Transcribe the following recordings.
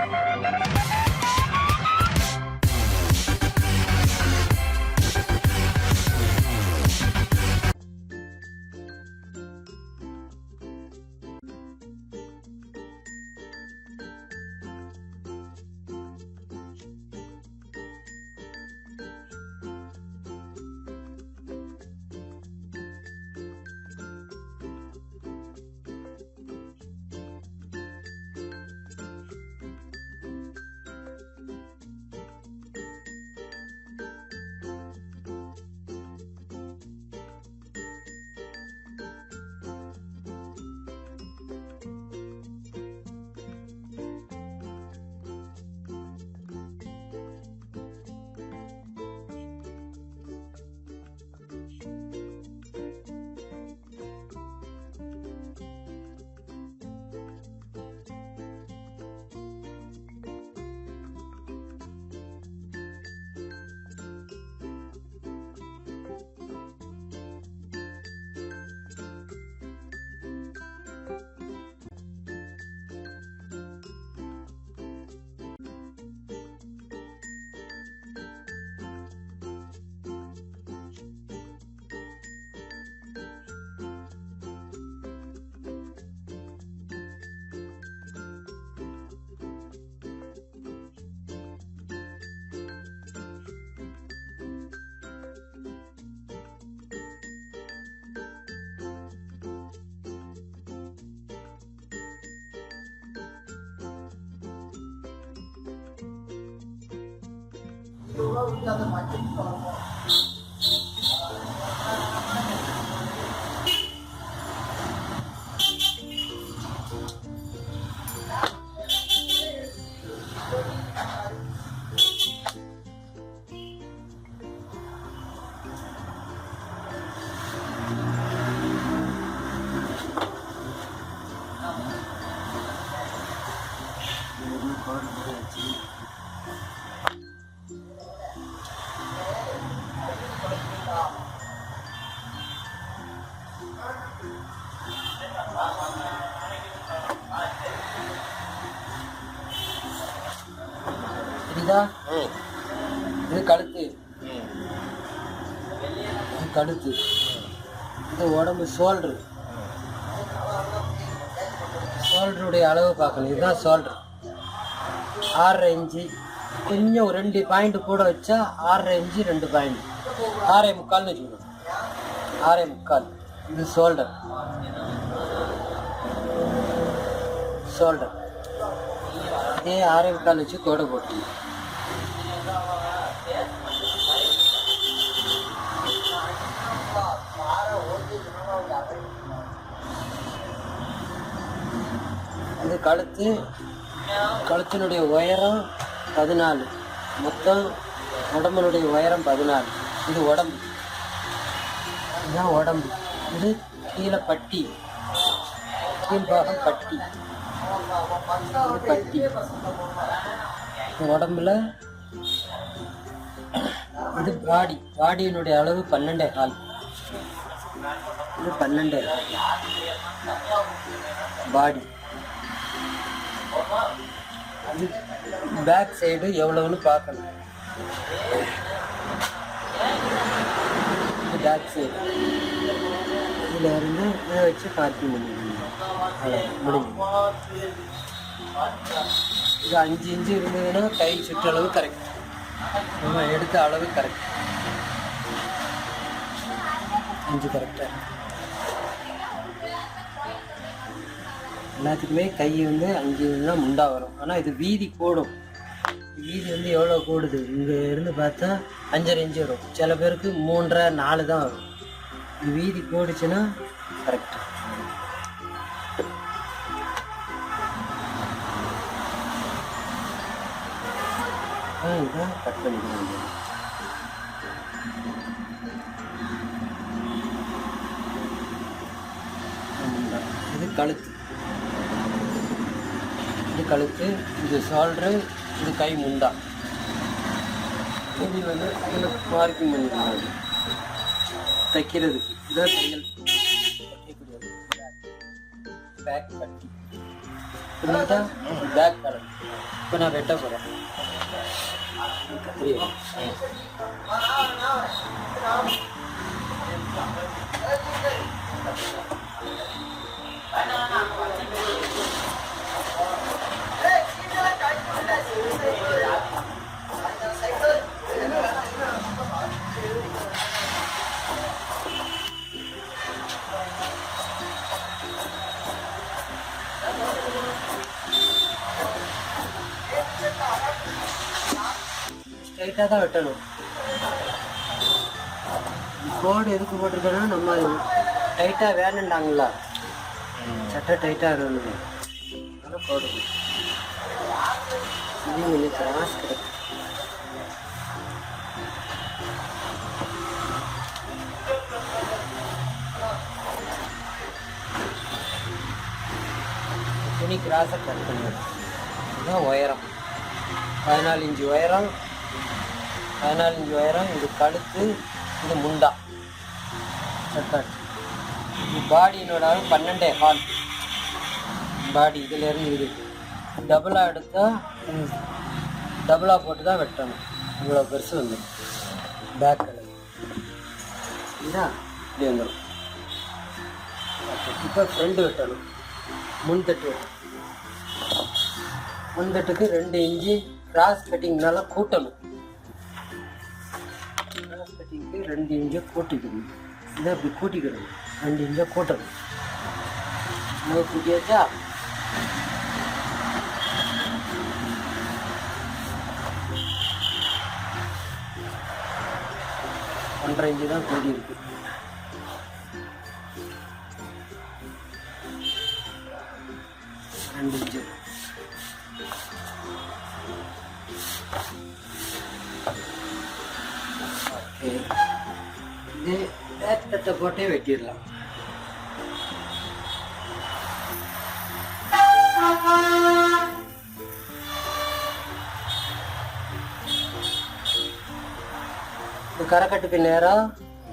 இது கழுத்து, கழுத்து, இது உடம்பு ஷோல்டரு. ஷோல்டருடைய அளவு பார்க்கணும். இதுதான் ஷோல்டர். 6.5 இன்ச்சு, கொஞ்சம் 2 பாயிண்ட் கூட வச்சா 6.5 இன்ச்சு 2 பாயிண்ட், 6.25 வச்சுக்கணும். 6.25. இது ஷோல்டர். ஷோல்டர் இதே 6.25 வச்சு கோடை போட்டுக்கணும். இது கழுத்து. கழுத்தினுடைய உயரம் 14. மொத்தம் உடம்புனுடைய உயரம் 14. இது உடம்பு. இதுதான் உடம்பு. இது கீழே பட்டி, கீழ்பாகம் பட்டி. இது பட்டி. உடம்புல இது பாடி. பாடியினுடைய அளவு 12.25. இது 12.25 பாடி. அது பேக் சைடு எவ்வளவுன்னு பார்க்கணும். இது பேக் சைடு. இதில் இருந்து இதை வச்சு பார்த்து முடியும். இது 5 இன்ச்சு இருந்ததுன்னா கை சுற்றளவு கரெக்ட். நம்ம எடுத்த அளவு கரெக்ட். 5 கரெக்டாக. எல்லாத்துக்குமே கை வந்து 5 தான் முண்டா வரும். ஆனால் இது வீதி கூடும். வீதி வந்து எவ்வளோ கூடுது, இங்கே இருந்து பார்த்தா 5.5 இன்ச்சு வரும். சில பேருக்கு 3.5 4 தான் வரும். இது வீதி கூடுச்சுன்னா கரெக்ட். இதான் கட் பண்ணிக்கலாம். இது கழுத்து. இது கழுத்து, இது ஷோல்டரு, இது கை முண்டா. இது வந்து இதில் மார்க்கிங் பண்ணிக்கலாம். தைக்கிறது இதான் தையல். தைக்கக்கூடியது பேக் பட்டி. புரியுதா? Back colour. இப்போ நான் வெட்ட போகிறேன். கத்திரி ஸ்ட்ரைட்டாக தான் வெட்டணும். கோடு எதுக்கு போட்டிருக்கேன்னா நம்ம டைட்டாக வேணுண்டாங்களா, சட்டை டைட்டாக இருக்கணும், அதனால் கோடு இது கிராஸ் கிடைக்கும். துணி கிராஸை கட் பண்ணுவேன். இதுதான் உயரம், 14 இன்ச்சு உயரம். 14 இன்ச்சு உயரம். இது கழுத்து, இது முண்டா சர்க்காட். இது பாடியினோட 12.25 பாடி. இதிலேருந்து இது டபுளாக எடுத்தால் டபுளாக போட்டு தான் வெட்டணும். இவ்வளோ பெருசு வந்துடும். பேக் கலர் இதுதான் இப்படி வந்துடும். இப்போ ஃப்ரெண்டு வெட்டணும். முன்தட்டு வெட்டணும். முன்தட்டுக்கு 2 இன்ச்சு கிராஸ் கட்டிங்னால கூட்டணும். கிராஸ் கட்டிங்க்கு 2 இன்ச்சை கூட்டிக்கணும். இதை அப்படி கூட்டிக்கணும். 2 இன்ச்சை கூட்டணும். கூட்டியாச்சா? ஒன்றரை இன்ச்சு தான் கூடி இருக்கு. ரெண்டு இன்ச்சு. ஓகே, இது பேக் தட்டை போட்டே வெட்டிடலாம். இது கரைக்கட்டுக்கு நேராக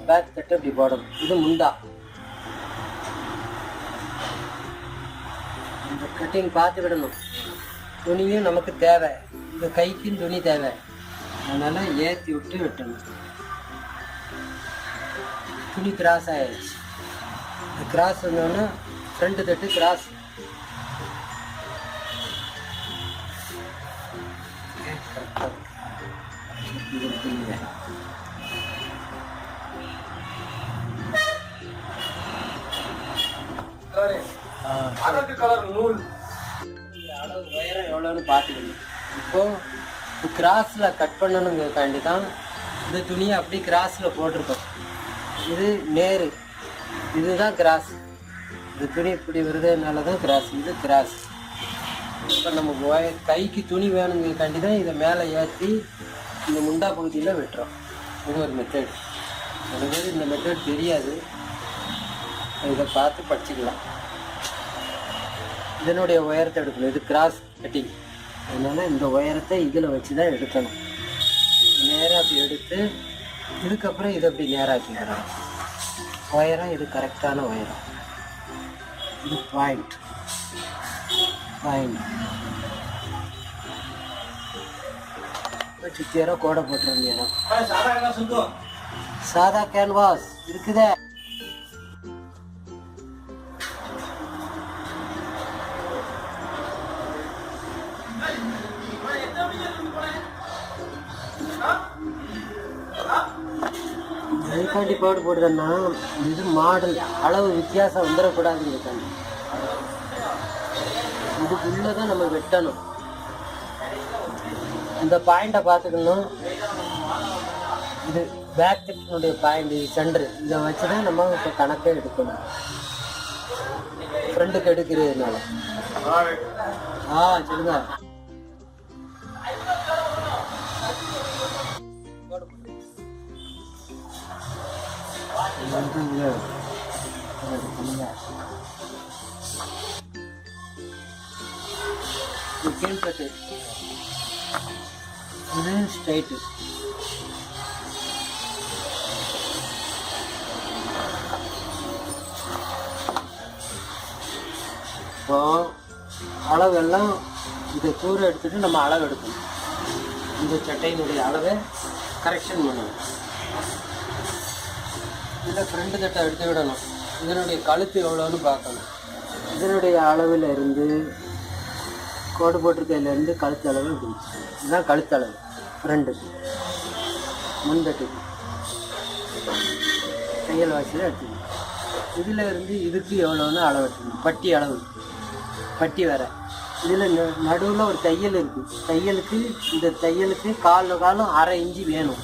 பேக் தட்டு இப்படி போடணும். இது முண்டா. இந்த கட்டிங் பார்த்து விடணும். துணியும் நமக்கு தேவை, இந்த கைக்கும் துணி தேவை, அதனால் ஏற்றி விட்டு வெட்டணும். துணி கிராஸ் ஆயிடுச்சு. இந்த கிராஸ் வந்தோன்னா ஃப்ரண்ட் தட்டு கிராஸ். அளவு உயரம் எவ்வளோன்னு பார்த்துக்கணும். இப்போது கிராஸில் கட் பண்ணணுங்கிறதுக்காண்டி தான் இந்த துணியை அப்படி கிராஸில் போட்டிருக்கோம். இது நேரு, இதுதான் கிராஸ். இந்த துணி இப்படி வருதுனால தான் கிராஸ். இது கிராஸ். இப்போ நம்ம கைக்கு துணி வேணுங்கிறதுக்காண்டி தான் இதை மேலே ஏற்றி இந்த முண்டா பகுதியில் வெட்டுறோம். இது ஒரு மெத்தட். சில பேர் இந்த மெத்தட் தெரியாது, இதை பார்த்து படிச்சுக்கலாம். இதனுடைய உயரத்தை எடுக்கணும். இது கிராஸ் கட்டிங், அதனால் இந்த உயரத்தை இதில் வச்சு தான் எடுக்கணும். நேராக அப்படி எடுத்து இதுக்கப்புறம் இதை அப்படி நேராக்கிக்கிறோம். உயரம் இது கரெக்டான உயரம். இது பாயிண்ட். சுத்தியாரோ கோடை போட்டுருங்க. சாதா கேன்வாஸ் இருக்குதே. அதுக்காண்டி பாடு போடுறேன்னா இது மாடல் அளவு வித்தியாசம் வந்துடக்கூடாதுங்கிறதுக்காண்டி இதுக்குள்ளே தான் நம்ம வெட்டணும். இந்த பாயிண்டை பார்த்துக்கணும். இது பேக் டிப்னுடைய பாயிண்ட், இது சென்டரு. இதை வச்சு தான் நம்ம இப்போ கணக்கே எடுக்கணும். ஃப்ரெண்டுக்கு எடுக்கிறதுனால சொல்லுங்க. கீழ்பட்டு இது ஸ்ட்ரைட்டு. இப்போ அளவெல்லாம் இதை தூர எடுத்துகிட்டு நம்ம அளவு எடுக்கணும். இந்த சட்டையினுடைய அளவை கரெக்ஷன் பண்ணணும். இதில் ஃப்ரெண்டு தட்டை எடுத்து விடணும். இதனுடைய கழுத்து எவ்வளோன்னு பார்க்கணும். இதனுடைய அளவில் இருந்து கோடு போட்டிருக்கையிலேருந்து கழுத்து அளவு இருக்குது. இதுதான் கழுத்து அளவு ஃப்ரெண்டுக்கு, முன்தட்டுக்கு தையல் வாசியில் எடுத்துக்கணும். இதில் இருந்து இதுக்கு எவ்வளோன்னு அளவு எடுத்துக்கணும். பட்டி அளவு, பட்டி வேறு. இதில் நடுவில் ஒரு தையல் இருக்குது. தையலுக்கு இந்த தையலுக்கு காலம் 1/2 இன்ச்சு வேணும்.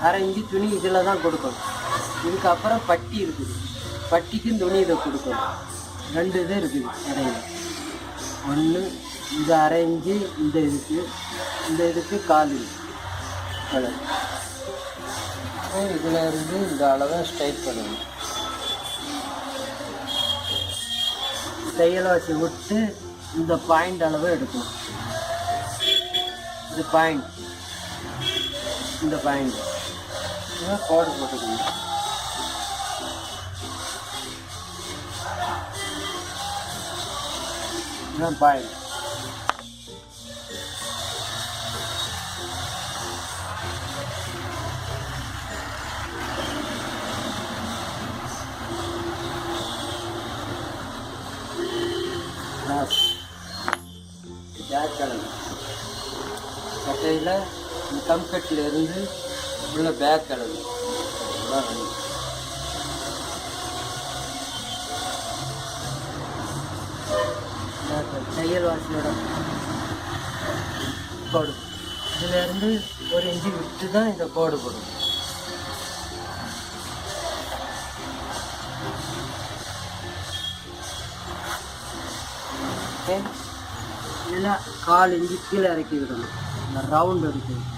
1/2 இன்ச்சு துணி இதில் தான் கொடுக்கணும். இதுக்கப்புறம் பட்டி இருக்குது. பட்டிக்கும் துணி இதை கொடுக்கணும். 2 இது இருக்குது இடையில. ஒன்று இந்த 1/2 இன்ச்சு இந்த இதுக்கு கால் அளவு. இதில் இருந்து இந்த அளவை ஸ்ட்ரைட் பண்ணணும். தையல் வாசி விட்டு இந்த பாயிண்ட் அளவை எடுக்கணும். இது பாயிண்ட், இந்த பாயிண்ட் கோடு போட்டுக்கணும். இதுதான் பாயிண்ட். பேக் அளவு சட்டையில் இந்த கம்கட்டில் இருந்து உள்ள பேக் அளவு தையல் வாசியோட கோடு. இதிலேருந்து 1 இன்ச்சு விட்டு தான் இந்த கோடு போடும். இதில் 1/4 இன்ச்சு கீழே இறக்கி விடணும். இந்த ரவுண்ட் எடுக்கணும்.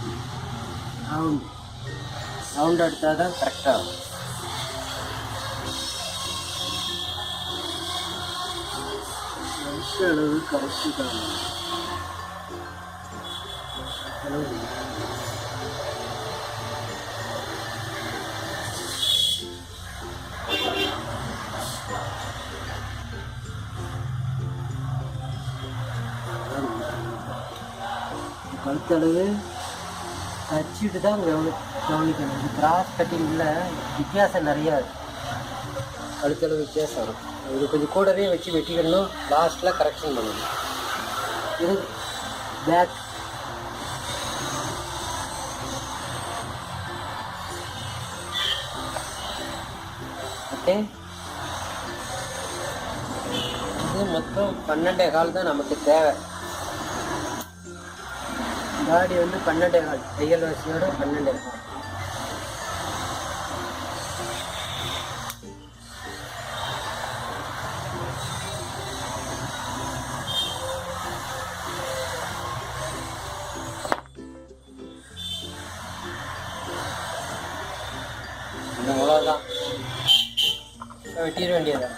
ரவுண்ட் எடுத்தால் தான் கரெக்டாக இருக்கும். அளவு கரெக்டு தான். கழுத்தளவு தச்சுட்டு தான் கவனிக்கணும். இது கிராஸ் கட்டிங்கில் வித்தியாசம் நிறையா இருக்குது. கழுத்தளவு வித்தியாசம் இருக்கும். இது கொஞ்சம் கூடவே வச்சு வெட்டிக்கணும். லாஸ்ட்டில் கரெக்ஷன் பண்ணணும். இது பேக். ஓகே, இது மொத்தம் 12.25 தான் நமக்கு தேவை. காடி வந்து 12.25 தையல் வாசியோட 12.25. அவ்வளோதான், வெட்டிட வேண்டியதான்.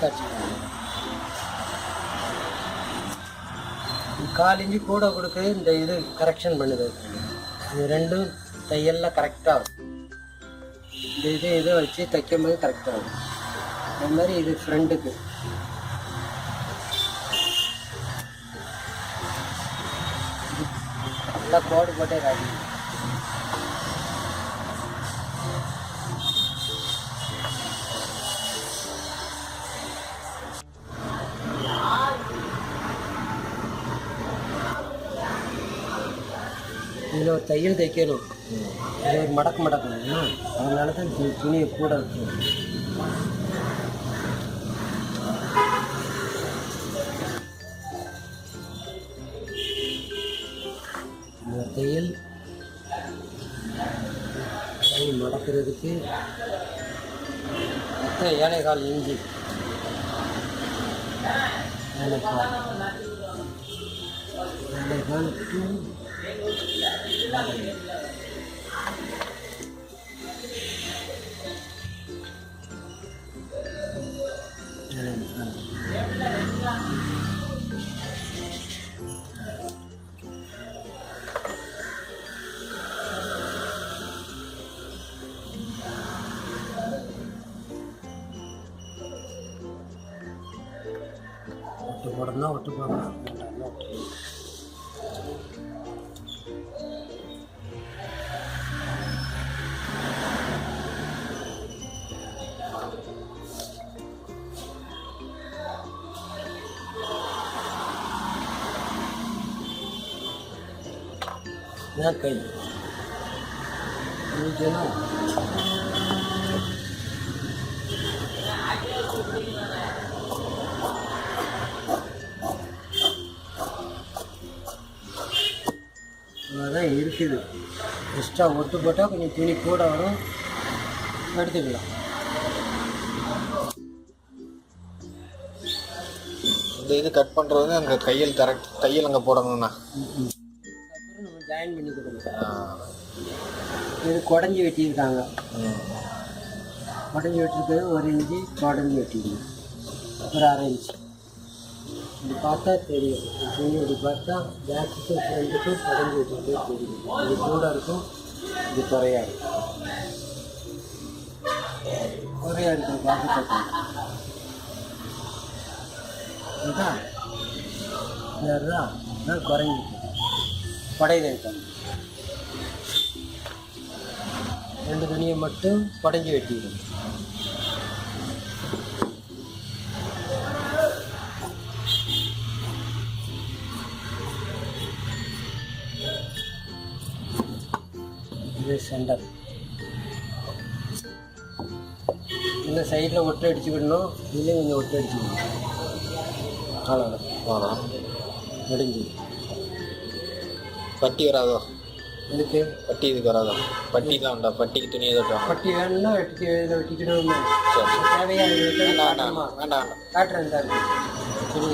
காட்சி 1/4 இன்ச்சு கூட கொடுக்க இந்த இது கரெக்ஷன் பண்ணுது. இது ரெண்டும் தையலில் கரெக்டாக இருக்கும். இந்த இதை வச்சு தைக்கும் போது கரெக்டாக இருக்கும். அது மாதிரி இது ஃப்ரெண்டுக்கு நல்லா கோடு போட்டே காட்டி இதில் ஒரு தையல் தைக்கணும், இது ஒரு மடக்கணும், அதனால தான் துணியை கூட இருக்கும். இந்த தையல் மடக்கிறதுக்கு மொத்தம் 7.25 இன்ச்சு. 7.25 to 8 போடணும், 8 போடணும். கை அதான் இருக்குது. எக்ஸ்ட்ரா ஒட்டு போட்டால் கொஞ்சம் துணி கூட வரும், எடுத்துக்கலாம். இந்த இது கட் பண்ணுறது அங்கே தையல் கரெக்ட், தையல் அங்கே போடணும்ண்ணா. அப்புறம் நம்ம ஜாயின் பண்ணி கொடுக்கணும். இது குடஞ்சி வெட்டியிருக்காங்க, குடஞ்சி வெட்டிருக்கிறது 1 இன்ச்சு குடஞ்சி வெட்டிக்கணும், ஒரு 1/2 இன்ச்சு. இது பார்த்தா தெரியும், துணி இப்படி பார்த்தா பேக்குக்கும் ஃப்ரண்ட்டுக்கும் குடஞ்சி வெட்டிட்டு தெரியும். இது கூட இருக்கும், இது குறையா இருக்கும், குறையா இருக்கும் பார்க்க. இதுதான் இதுதான் குறைஞ்சி படையில் இருக்காங்க. 2 துணியை மட்டும் குடஞ்சி வெட்டிக்கணும். இது சென்டர். இந்த சைடில் ஒட்டை அடிச்சுக்கிடணும், இதுலேயும் கொஞ்சம் ஒட்டை அடிச்சுக்கணும். அவ்வளோதான் முடிஞ்சு. பட்டி வராதோ? இதுக்கு பட்டி இதுக்கு வராதோ? பட்டிலாம் உண்டா? பட்டிக்கு துணி எதுவும் பட்டி வேணும்னா வெட்டிக்கணும். தேவையான வேண்டாம் காட்டுறேன் தான் துணி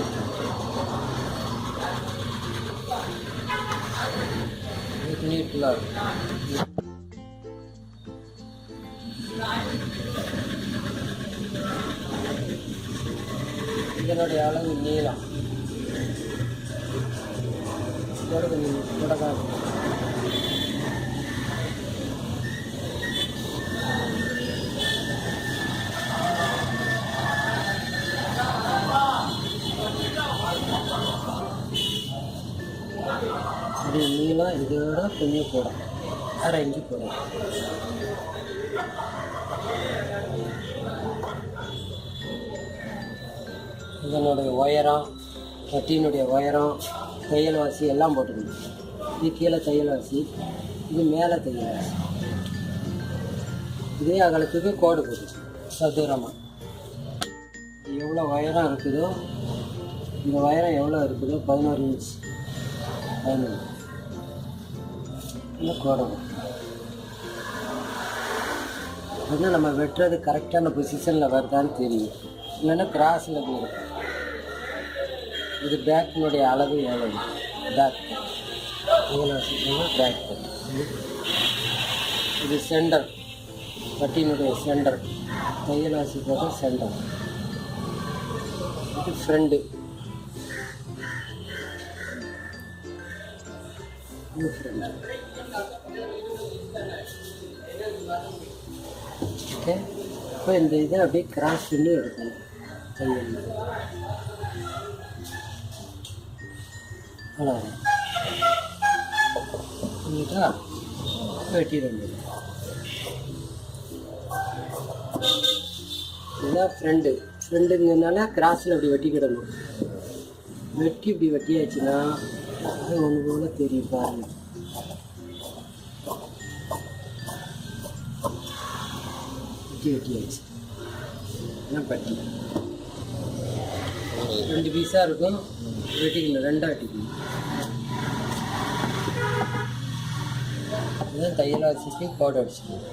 துணி ஃபுல்லாக இருக்கும். இதனுடைய அளவு நீளம் இதோட கொஞ்சம் கூட தான் இருக்கும். இது நீளம் இதோட கொஞ்சம் போடும், 1/2 இன்ச்சு போடும். இதனுடைய உயரம், கட்டியினுடைய உயரம், தையல் வாசி எல்லாம் போட்டுக்கணும். இது கீழே தையல் வாசி, இது மேலே தையல் வாசி. இதே அகலத்துக்கு கோடு போட்டு சதுரமாக எவ்வளோ உயரம் இருக்குதோ, இந்த உயரம் எவ்வளோ இருக்குதோ 11 இன்ச் 11 இந்த கோடு வந்து நம்ம வெட்டுறது கரெக்டான பொசிஷனில் வருதான்னு தெரியும், இல்லைன்னா கிராஸில் போயிடும். இது பேக்கினுடைய அளவு எவ்வளோ, பேக் எவ்வளோ பேக். இது சென்டர், பட்டியினுடைய சென்டர், தையல் வாசி போட்ட சென்டர். இது ஃப்ரெண்டு, இது ஃப்ரெண்டு. ஓகே, இப்போ இந்த இதை அப்படியே கிராஸ் பண்ணி எடுக்கணும் தையல். அவ்வளோ பண்ணிட்டா வெட்டிடுங்க. இதுதான் ஃப்ரெண்டுங்கிறதுனால கிராஸில் அப்படி வெட்டிக்கிடணும். வெட்டி இப்படி வெட்டியாச்சுன்னா அது ஒன்று போல் தெரியும் பாருங்க. வெட்டியாச்சு. எல்லாம் பட்டி 2 பீஸாக இருக்கும். வெட்டிக்கணும், 2ஆக வெட்டிக்கணும். இதுதான் தையல் ஆசிக்கு கோட் அடிச்சுக்கணும்.